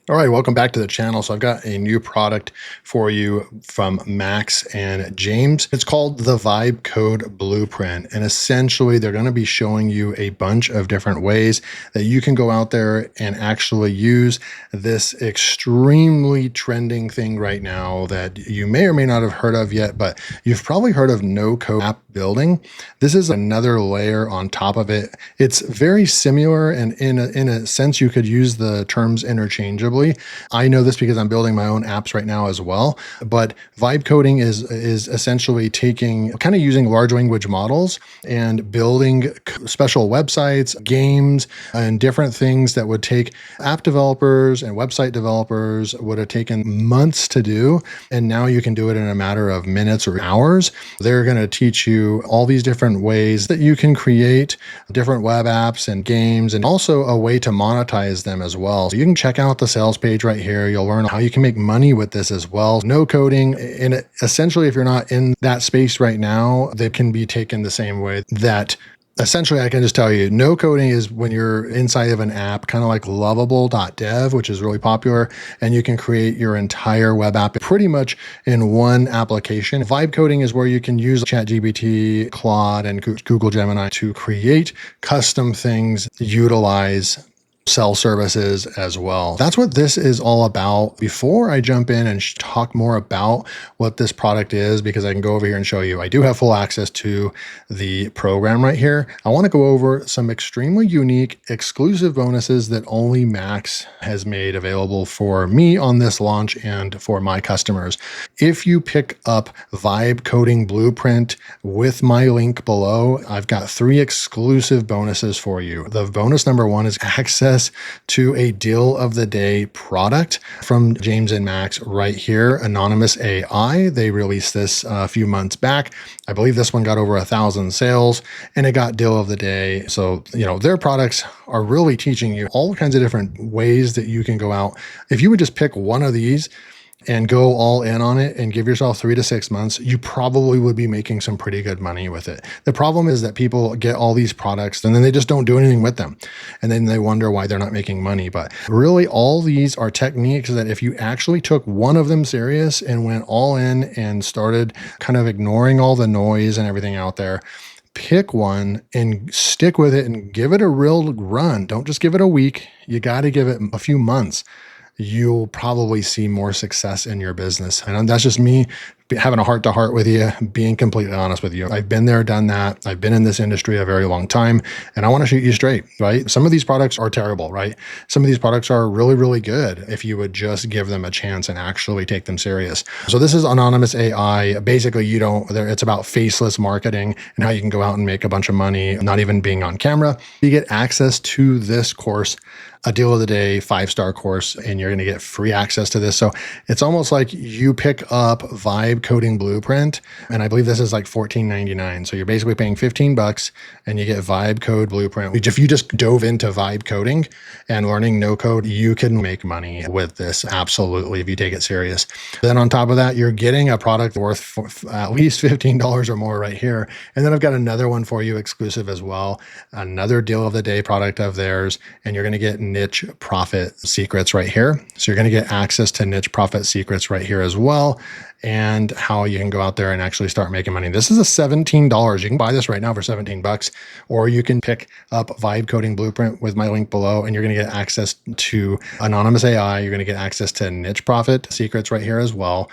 All right, welcome back to the channel. So I've got a new product for you from Max and James. It's called the Vibe Code Blueprint. And essentially, they're going to be showing you a bunch of different ways that you can go out there and actually use this extremely trending thing right now that you may or may not have heard of yet, but you've probably heard of no-code app building. This is another layer on top of it. It's very similar, and in a sense, you could use the terms interchangeably. I know this because I'm building my own apps right now as well. But vibe coding is essentially kind of using large language models and building special websites, games, and different things that would take app developers and website developers would have taken months to do. And now you can do it in a matter of minutes or hours. They're going to teach you all these different ways that you can create different web apps and games, and also a way to monetize them as well. So you can check out the sales page right here. You'll learn how you can make money with this as well. No coding. And essentially, if you're not in that space right now, they can be taken the same way that essentially, I can just tell you, no coding is when you're inside of an app, kind of like lovable.dev, which is really popular, and you can create your entire web app pretty much in one application. Vibe coding is where you can use ChatGPT, Claude, and Google Gemini to create custom things, utilize sell services as well. That's what this is all about. Before I jump in and talk more about what this product is, because I can go over here and show you, I do have full access to the program right here. I want to go over some extremely unique exclusive bonuses that only Max has made available for me on this launch and for my customers. If you pick up Vibe Coding Blueprint with my link below, I've got 3 exclusive bonuses for you. The bonus number 1 is access to a deal of the day product from James and Max right here, Anonymous AI. They released this a few months back. I believe this one got over 1,000 sales and it got deal of the day. So, their products are really teaching you all kinds of different ways that you can go out. If you would just pick one of these and go all in on it and give yourself 3 to 6 months, you probably would be making some pretty good money with it. The problem is that people get all these products and then they just don't do anything with them. And then they wonder why they're not making money. But really, all these are techniques that if you actually took one of them serious and went all in and started kind of ignoring all the noise and everything out there, pick one and stick with it and give it a real run. Don't just give it a week. You got to give it a few months. You'll probably see more success in your business. And that's just me having a heart-to-heart with you, being completely honest with you. I've been there, done that. I've been in this industry a very long time, and I want to shoot you straight, right? Some of these products are terrible, right? Some of these products are really, really good if you would just give them a chance and actually take them serious. So this is Anonymous AI. Basically, it's about faceless marketing and how you can go out and make a bunch of money, not even being on camera. You get access to this course, a deal of the day 5-star course, and you're going to get free access to this. So it's almost like you pick up Vibe Coding Blueprint, and I believe this is like $14.99. So you're basically paying $15 and you get Vibe Code Blueprint. If you just dove into vibe coding and learning no code, you can make money with this. Absolutely. If you take it serious. Then on top of that, you're getting a product worth at least $15 or more right here. And then I've got another one for you exclusive as well. Another deal of the day product of theirs. And you're going to get niche profit secrets right here. So you're going to get access to niche profit secrets right here as well, and how you can go out there and actually start making money. This is a $17. You can buy this right now for $17, or you can pick up Vibe Coding Blueprint with my link below, and you're going to get access to Anonymous AI. You're going to get access to niche profit secrets right here as well.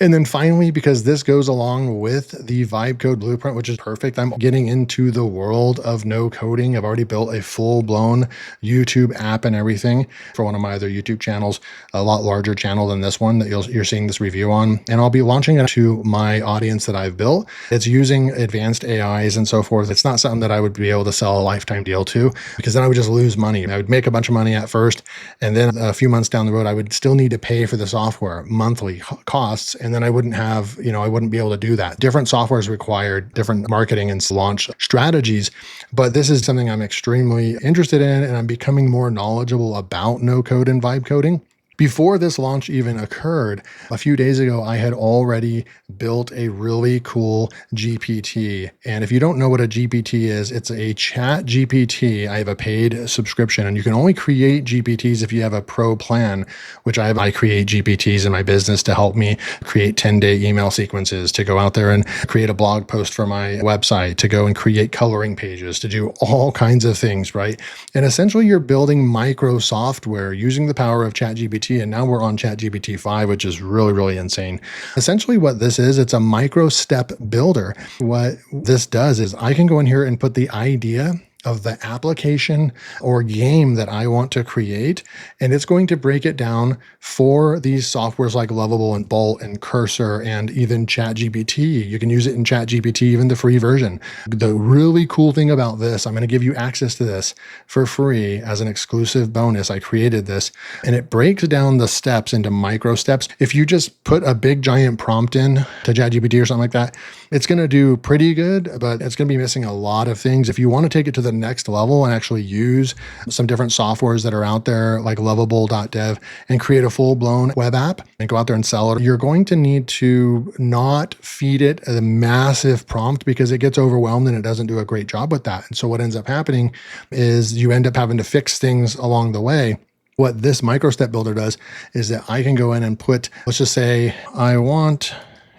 And then finally, because this goes along with the Vibe Code Blueprint, which is perfect, I'm getting into the world of no coding. I've already built a full-blown YouTube app and everything for one of my other YouTube channels, a lot larger channel than this one that you're seeing this review on. And I'll be launching it to my audience that I've built. It's using advanced AIs and so forth. It's not something that I would be able to sell a lifetime deal to, because then I would just lose money. I would make a bunch of money at first, and then a few months down the road, I would still need to pay for the software, monthly costs. And then I wouldn't I wouldn't be able to do that. Different softwares require different marketing and launch strategies, but this is something I'm extremely interested in, and I'm becoming more knowledgeable about no code and vibe coding. Before this launch even occurred, a few days ago, I had already built a really cool GPT. And if you don't know what a GPT is, it's a chat GPT. I have a paid subscription, and you can only create GPTs if you have a pro plan, which I have. I create GPTs in my business to help me create 10-day email sequences, to go out there and create a blog post for my website, to go and create coloring pages, to do all kinds of things, right? And essentially, you're building micro software using the power of ChatGPT. And now we're on ChatGPT 5, which is really, really insane. Essentially, what this is, it's a micro step builder. What this does is I can go in here and put the idea of the application or game that I want to create, and it's going to break it down for these softwares like Lovable and Bolt and Cursor and even ChatGPT. You can use it in ChatGPT, even the free version. The really cool thing about this, I'm going to give you access to this for free as an exclusive bonus. I created this, and it breaks down the steps into micro steps. If you just put a big giant prompt in to ChatGPT or something like that, it's going to do pretty good, but it's going to be missing a lot of things. If you want to take it to the next level and actually use some different softwares that are out there like lovable.dev and create a full-blown web app and go out there and sell it, you're going to need to not feed it a massive prompt because it gets overwhelmed and it doesn't do a great job with that. And so what ends up happening is you end up having to fix things along the way. What this micro step builder does is that I can go in and put, let's just say, I want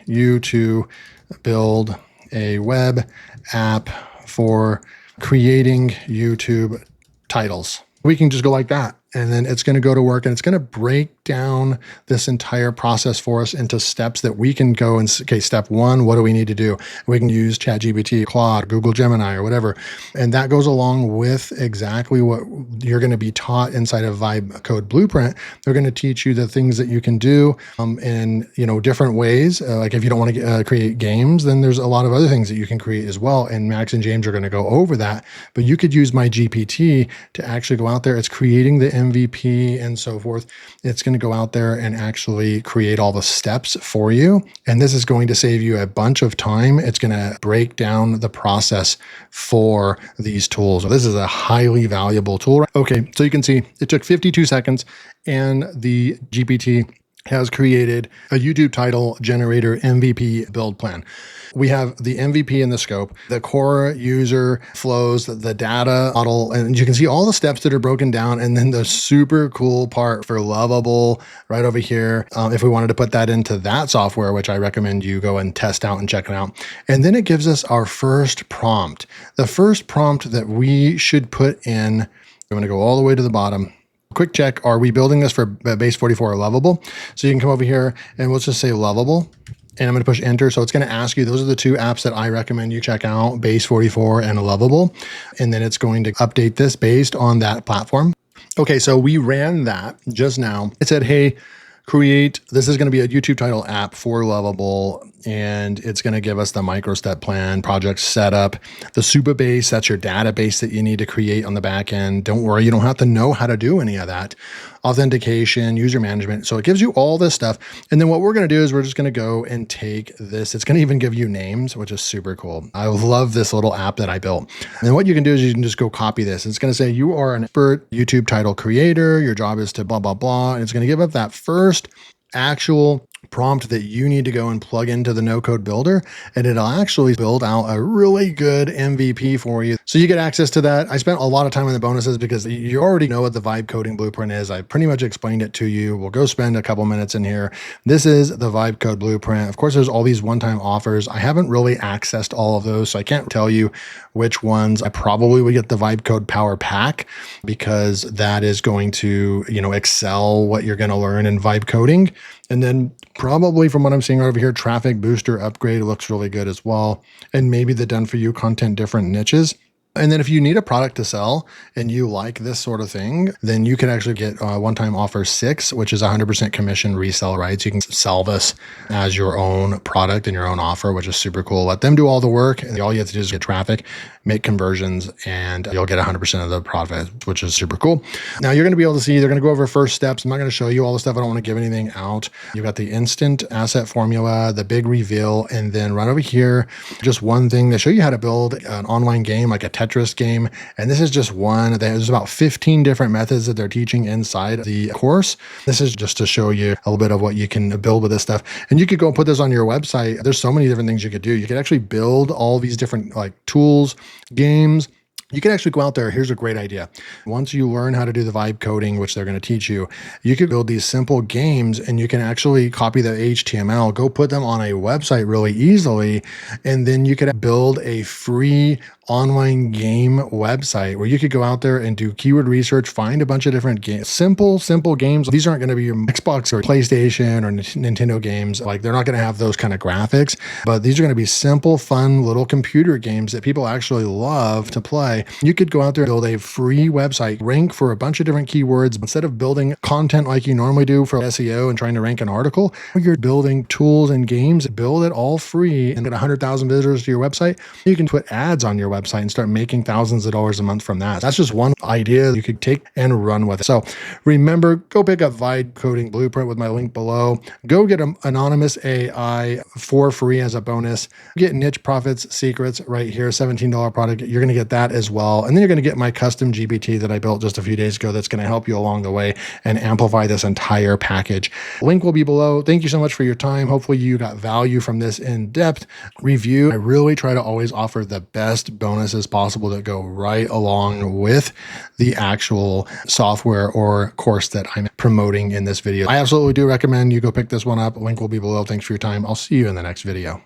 you to build a web app for creating YouTube titles. We can just go like that. And then it's going to go to work, and it's going to break down this entire process for us into steps that we can go and, okay, step one, what do we need to do? We can use ChatGPT, Claude, Google Gemini, or whatever. And that goes along with exactly what you're going to be taught inside of Vibe Code Blueprint. They're going to teach you the things that you can do in different ways. Like if you don't want to create games, then there's a lot of other things that you can create as well. And Max and James are going to go over that. But you could use my GPT to actually go out there. It's creating the MVP and so forth. It's going to go out there and actually create all the steps for you. And this is going to save you a bunch of time. It's going to break down the process for these tools. So this is a highly valuable tool. Okay, so you can see it took 52 seconds and the GPT has created a YouTube title generator MVP build plan. We have the MVP in the scope, the core user flows, the data model, and you can see all the steps that are broken down. And then the super cool part for Lovable right over here. If we wanted to put that into that software, which I recommend you go and test out and check it out. And then it gives us our first prompt. The first prompt that we should put in, I'm going to go all the way to the bottom. Quick check, are we building this for base 44 or Lovable? So you can come over here and let's just say Lovable. And I'm going to push enter. So it's going to ask you, those are the two apps that I recommend you check out, Base 44 and Lovable. And then it's going to update this based on that platform. Okay, so we ran that just now. It said, hey, this is going to be a YouTube title app for Lovable, and it's going to give us the micro step plan, project setup, the Supabase, that's your database that you need to create on the back end. Don't worry, you don't have to know how to do any of that. Authentication, user management. So it gives you all this stuff. And then what we're going to do is we're just going to go and take this. It's going to even give you names, which is super cool. I love this little app that I built. And what you can do is you can just go copy this. It's going to say you are an expert YouTube title creator. Your job is to blah, blah, blah. And it's going to give up that first actual prompt that you need to go and plug into the no-code builder, and it'll actually build out a really good MVP for you. So you get access to that. I spent a lot of time on the bonuses because you already know what the Vibe Coding Blueprint is. I pretty much explained it to you. We'll go spend a couple minutes in here. This is the Vibe Code Blueprint. Of course, there's all these one-time offers. I haven't really accessed all of those, so I can't tell you which ones. I probably would get the Vibe Code Power Pack because that is going to, excel what you're going to learn in vibe coding. And then probably from what I'm seeing right over here, Traffic Booster Upgrade looks really good as well. And maybe the Done For You content, different niches. And then if you need a product to sell and you like this sort of thing, then you can actually get one-time offer 6, which is 100% commission resell rights. You can sell this as your own product and your own offer, which is super cool. Let them do all the work. And all you have to do is get traffic. make conversions, and you'll get 100% of the profit, which is super cool. Now you're going to be able to see, they're going to go over first steps. I'm not going to show you all the stuff. I don't want to give anything out. You've got the instant asset formula, the big reveal, and then right over here, just one thing. They show you how to build an online game, like a Tetris game. And this is just one. There's about 15 different methods that they're teaching inside the course. This is just to show you a little bit of what you can build with this stuff. And you could go and put this on your website. There's so many different things you could do. You could actually build all these different like tools, games. You can actually go out there. Here's a great idea. Once you learn how to do the vibe coding, which they're going to teach you, you could build these simple games and you can actually copy the HTML, go put them on a website really easily. And then you could build a free online game website where you could go out there and do keyword research, find a bunch of different games, simple games. These aren't going to be your Xbox or PlayStation or Nintendo games. Like they're not going to have those kind of graphics, but these are going to be simple, fun little computer games that people actually love to play. You could go out there and build a free website, rank for a bunch of different keywords. Instead of building content like you normally do for SEO and trying to rank an article, you're building tools and games, build it all free and get 100,000 visitors to your website. You can put ads on your website and start making thousands of dollars a month from that. That's just one idea you could take and run with it. So remember, go pick up Vibe Coding Blueprint with my link below. Go get an anonymous AI for free as a bonus. Get niche profits secrets right here, $17 product. You're going to get that as well. And then you're going to get my custom GPT that I built just a few days ago that's going to help you along the way and amplify this entire package. Link will be below. Thank you so much for your time. Hopefully you got value from this in-depth review. I really try to always offer the best bonuses possible that go right along with the actual software or course that I'm promoting in this video. I absolutely do recommend you go pick this one up. Link will be below. Thanks for your time. I'll see you in the next video.